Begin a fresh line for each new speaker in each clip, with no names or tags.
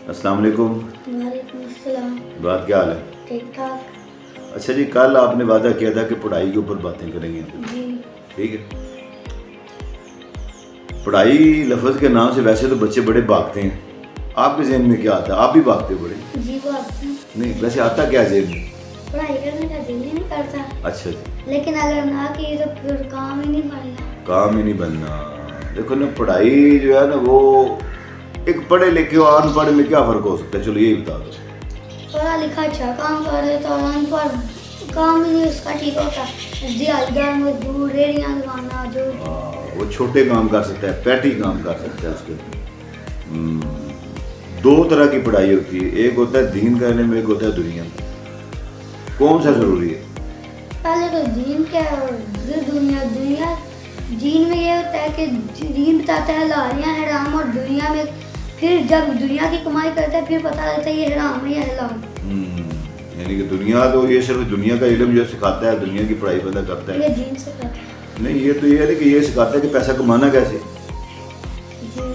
السلام علیکم.
وعلیکم السلام.
بات کیا حال ہے؟
ٹھیک ٹھاک.
اچھا جی، کل آپ نے وعدہ کیا تھا کہ پڑھائی کے اوپر باتیں کریں گے.
جی
ٹھیک ہے. پڑھائی لفظ کے نام سے ویسے تو بچے بڑے بھاگتے ہیں. آپ کے ذہن میں کیا آتا ہے؟ آپ بھی بھاگتے ہو بڑے؟
جی وہ آپ
نہیں، ویسے آتا کیا ذہن میں؟
پڑھائی کرنے کا دل ہی نہیں کرتا.
اچھا جی.
لیکن اگر نہ کی تو پھر کام ہی نہیں بننا.
کام ہی نہیں بننا. دیکھو نا، پڑھائی جو ہے نا وہ ایک پڑھے لکھے اور ان پڑھ میں کیا فرق ہو سکتا ہے؟ چلو یہی بتا دو.
پڑھا لکھا اچھا کام کر لیتا اور ان پڑھ کام ہی نہیں اس کا ٹھیک ہوتا. دیہاتدار مزدور ریڑیاں لگانا جو
وہ چھوٹے کام کر سکتا ہے، پیٹی کام کر سکتا ہے. اس کے دو طرح کی پڑھائی ہوتی ہے، ایک ہوتا ہے دین کا علم، ایک ہوتا ہے دنیا کا. کون سا ضروری ہے؟
پہلے تو دین کیا ہے اور پھر دنیا. دین میں یہ ہوتا ہے کہ دین بتاتا ہے حلالیاں حرام، اور دنیا میں پھر جب دنیا کی کمائی کرتا ہے پھر پتہ لگتا ہے یہ حرام ہے یا حلال.
یعنی کہ دنیا تو یہ صرف دنیا کا علم جو سکھاتا ہے، دنیا کی پڑھائی بندہ کرتا ہے.
یہ دین سے کرتا ہے.
نہیں، یہ تو یہ ہے کہ یہ سکھاتا ہے کہ پیسہ کمانا کیسے.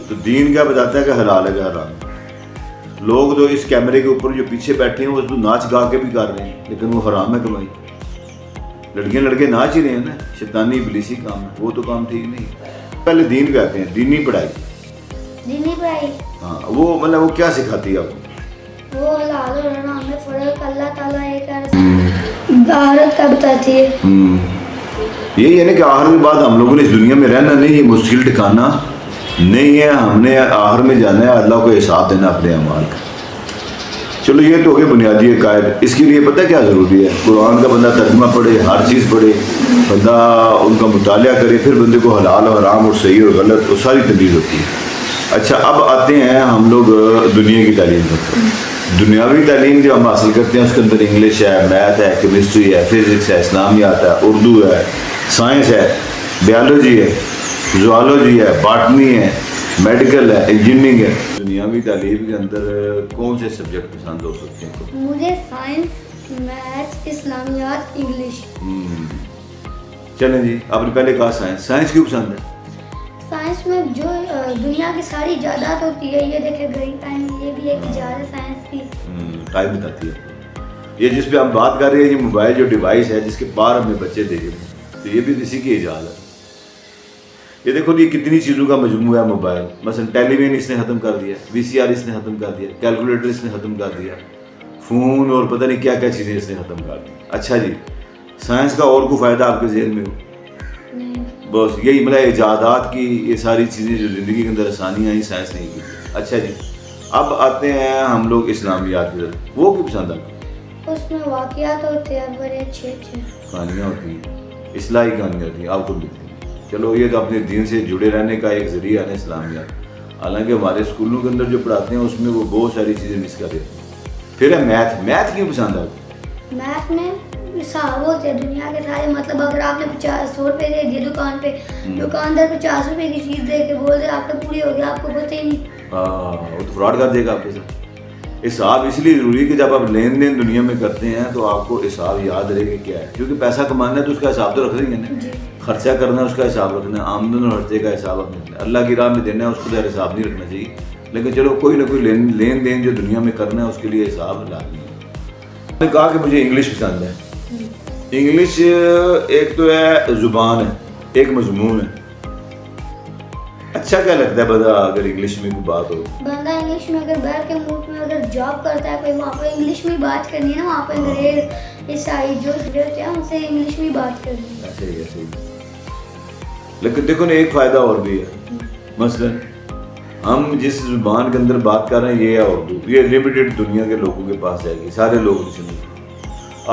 تو دین کیا بتاتا ہے کہ حلال ہے کہ حرام ہے. لوگ تو اس کیمرے کے اوپر جو پیچھے بیٹھے ہیں وہ تو ناچ گا کے بھی کر رہے ہیں، لیکن وہ حرام ہے کمائی. لڑکیاں لڑکے ناچ ہی رہے ہیں نا، شیطانی ابلیسی کام ہے، وہ تو کام ٹھیک نہیں. پہلے دین کہتے ہیں، دینی پڑھائی.
دینی پڑھائی
ہاں، وہ مطلب وہ کیا سکھاتی ہے آپ کو؟
وہ حلال اور حرام میں فرق اللہ تعالیٰ ایک آخرت کا بتاتی ہے.
یہی ہے نا کہ آخر کے بعد ہم لوگوں نے اس دنیا میں رہنا نہیں، یہ مشکل ٹھکانا نہیں ہے. ہم نے آخر میں جانا ہے، اللہ کو حساب دینا اپنے اعمال کا. چلو یہ تو ہو گیا بنیادی عقائد. اس کے لیے پتہ کیا ضروری ہے؟ قرآن کا بندہ ترجمہ پڑھے، ہر چیز پڑھے، بندہ ان کا مطالعہ کرے، پھر بندے کو حلال اور حرام اور صحیح اور غلط وہ ساری تمیز ہوتی ہے. اچھا، اب آتے ہیں ہم لوگ دنیا کی تعلیم پر. دنیاوی تعلیم جو ہم حاصل کرتے ہیں اس کے اندر انگلش ہے، میتھ ہے، کیمسٹری ہے، فزکس ہے، اسلامیات ہے، اردو ہے، سائنس ہے، بیالوجی ہے، زوالوجی ہے، باٹنی ہے، میڈیکل ہے، انجینئرنگ ہے. دنیاوی تعلیم کے اندر کون سے سبجیکٹ پسند ہو سکتے ہیں؟
مجھے سائنس، میتھ، اسلامیات، انگلش.
چلیں جی، آپ نے پہلے کہا سائنس. سائنس کیوں پسند ہے؟
سائنس میں جو دنیا کی ساری ایجادات ہوتی ہے، یہ دیکھے گھڑی ٹائم، یہ بھی ایک ایجاد ہے سائنس کی.
ٹائم بتاتی ہے. یہ جس پہ ہم بات کر رہے ہیں، یہ موبائل جو ڈیوائس ہے جس کے پار ہمیں بچے دیکھ رہے ہیں، تو یہ بھی کسی کی ایجاد ہے. یہ دیکھو یہ کتنی چیزوں کا مجموعہ ہے موبائل. مثلا ٹیلی ویژن اس نے ختم کر دیا، وی سی آر اس نے ختم کر دیا، کیلکولیٹر اس نے ختم کر دیا، فون اور پتہ نہیں کیا کیا چیزیں اس نے ختم کر دی. اچھا جی، سائنس کا اور کوئی فائدہ آپ کے ذہن میں ہو؟ بس یہی مطلب ایجادات کی یہ ساری چیزیں جو زندگی کے اندر آسانیاں ہیں، سائنس نہیں کی. اچھا جی، اب آتے ہیں ہم لوگ اسلامیات کی طرف. وہ کیوں پسند آپ کو؟
اس میں واقعات ہوتے ہیں بڑے اچھے اچھے،
کہانیاں ہوتی ہیں، اصلاحی کہانیاں ہوتی ہیں، آپ کو ملتی ہیں. چلو یہ تو اپنے دین سے جڑے رہنے کا ایک ذریعہ ہے اسلامیات. حالانکہ ہمارے اسکولوں کے اندر جو پڑھاتے ہیں اس میں وہ بہت ساری چیزیں مس کر دیتے ہیں. پھر ہے میتھ. میتھ کیوں پسند ہے آپ کو؟
میتھ میں حساب ہوتے ہیں دنیا کے سارے. مطلب اگر آپ نے 100 روپے دے دیے دکان پہ، دکاندار 50 روپے کی چیز دے کے بول دے آپ کا پوری ہو گیا، آپ کو پتہ ہی نہیں.
وہ تو فراڈ کر دے گا آپ کے ساتھ. حساب اس لیے ضروری ہے کہ جب آپ لین دین دنیا میں کرتے ہیں تو آپ کو حساب یاد رہے کہ کیا ہے. کیونکہ پیسہ کمانا ہے تو اس کا حساب تو رکھ دیں گے نا. خرچہ کرنا ہے اس کا حساب رکھنا ہے، آمدن اور خرچے کا حساب رکھنا ہے. اللہ کی راہ میں دینا ہے اس کو تو حساب نہیں رکھنا چاہیے. لیکن چلو کوئی نہ کوئی لین دین جو دنیا میں کرنا ہے اس کے لیے حساب لازمی ہے. میں نے کہا کہ مجھے انگلش پسند ہے. انگلش ایک تو ہے زبان ہے، ایک مضمون ہے. اچھا کیا لگتا ہے بندہ اگر انگلش میں کوئی بات ہو؟
بندہ انگلش میں اگر باہر کے ملک میں اگر جاب کرتا ہے کوئی، وہاں پہ انگلش میں بات کرنی ہے نا. وہاں پہ انگریز عیسائی جو ہوتے ہیں ان سے انگلش میں بات کرنی ہے.
ایسے ہی ایسے ہی. لیکن دیکھو نا ایک فائدہ اور بھی ہے. مثلا ہم جس زبان کے اندر بات کر رہے ہیں، یہ ہے اردو. یہ لمیٹڈ دنیا کے لوگوں کے پاس جائے گی، سارے لوگ نہیں سمجھیں.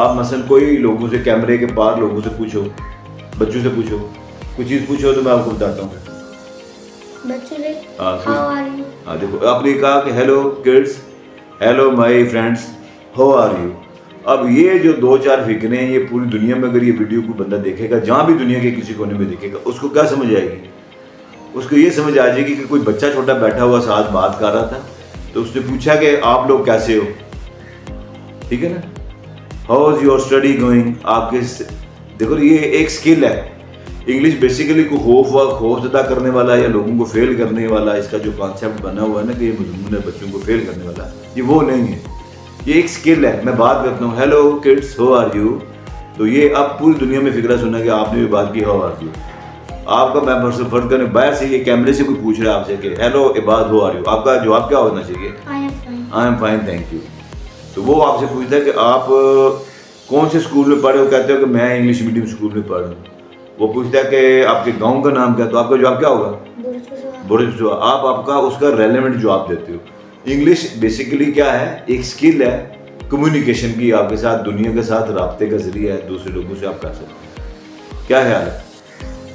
آپ مثلا کوئی لوگوں سے، کیمرے کے پار لوگوں سے پوچھو، بچوں سے پوچھو، کوئی چیز پوچھو تو میں آپ کو بتاتا ہوں.
بچوں سے ہاؤ آر یو.
ہاں دیکھو، آپ نے کہا کہ hello kids, hello my friends, how are you. اب یہ جو 2-4 فکریں ہیں، یہ پوری دنیا میں اگر یہ ویڈیو کو بندہ دیکھے گا، جہاں بھی دنیا کے کسی کونے میں دیکھے گا، اس کو کیا سمجھ آئے گی؟ اس کو یہ سمجھ آ جائے گی کہ کوئی بچہ چھوٹا بیٹھا ہوا ساتھ بات کر رہا تھا تو اس نے پوچھا کہ آپ لوگ کیسے ہو. ٹھیک ہے نا؟ How is your study going. آپ کے دیکھو یہ ایک اسکل ہے. انگلش بیسیکلی کو خوف زدہ کرنے والا یا لوگوں کو فیل کرنے والا اس کا جو کانسیپٹ بنا ہوا ہے نا کہ یہ مضمون ہے بچوں کو فیل کرنے والا، یہ وہ نہیں ہے، یہ ایک سکل ہے. میں بات کرتا ہوں hello kids how are you, تو یہ اب پوری دنیا میں فکرہ سنا کہ آپ نے بھی بات کی ہاؤ آر یو. آپ کا میں فرض کریں باہر سے یہ کیمرے سے کوئی پوچھ رہا ہے آپ سے کہ ہیلو عباد ہاؤ آر یو، آپ کا جواب کیا ہونا چاہیے؟ I am fine thank you. تو وہ آپ سے پوچھتا ہے کہ آپ کون سے اسکول میں پڑھے ہو، کہتے ہو کہ میں انگلش میڈیم اسکول میں پڑھ رہا ہوں. وہ پوچھتا ہے کہ آپ کے گاؤں کا نام کیا، تو آپ کا جواب کیا ہوگا؟ برج. آپ کا اس کا ریلیونٹ جواب دیتے ہو. انگلش بیسیکلی کیا ہے؟ ایک سکل ہے کمیونیکیشن کی، آپ کے ساتھ دنیا کے ساتھ رابطے کا ذریعہ ہے، دوسرے لوگوں سے آپ کر سکتے ہیں. کیا خیال ہے؟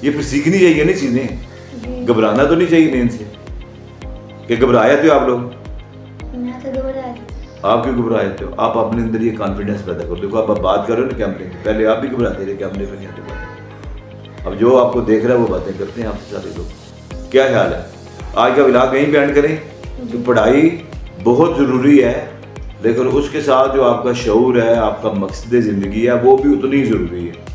یہ پھر سیکھنی چاہیے نا چیزیں، گھبرانا تو نہیں چاہیے مین سے. کہ گھبرائے تھے آپ لوگ؟ آپ کیوں گھبرائے تھے؟ آپ اپنے اندر یہ کانفیڈنس پیدا کرو. دیکھو آپ بات کر رہے ہو نا کیمرے میں، پہلے آپ بھی گھبراتے تھے کیمرے میں نہیں آتے بات. اب جو آپ کو دیکھ رہا ہے وہ باتیں کرتے ہیں آپ سے سارے لوگ. کیا خیال ہے؟ آج کا ولاگ یہیں پہ اینڈ کریں. تو پڑھائی بہت ضروری ہے، لیکن اس کے ساتھ جو آپ کا شعور ہے، آپ کا مقصد زندگی ہے، وہ بھی اتنی ضروری ہے.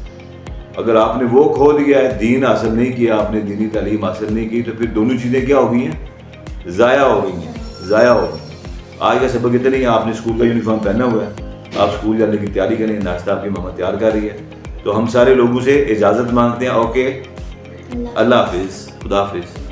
اگر آپ نے وہ کھو دیا ہے، دین حاصل نہیں کیا، آپ نے دینی تعلیم حاصل نہیں کی، تو پھر دونوں چیزیں کیا ہو گئی ہیں؟ ضائع ہو گئی ہیں، ضائع ہو گئی. آج کا سبق اتنا ہی ہے. آپ نے اسکول کا یونیفارم پہنا ہوا ہے، آپ اسکول جانے کی تیاری کریں، ناشتہ آپ کی ماما تیار کر رہی ہے. تو ہم سارے لوگوں سے اجازت مانگتے ہیں. اوکے، اللہ حافظ، خدا حافظ.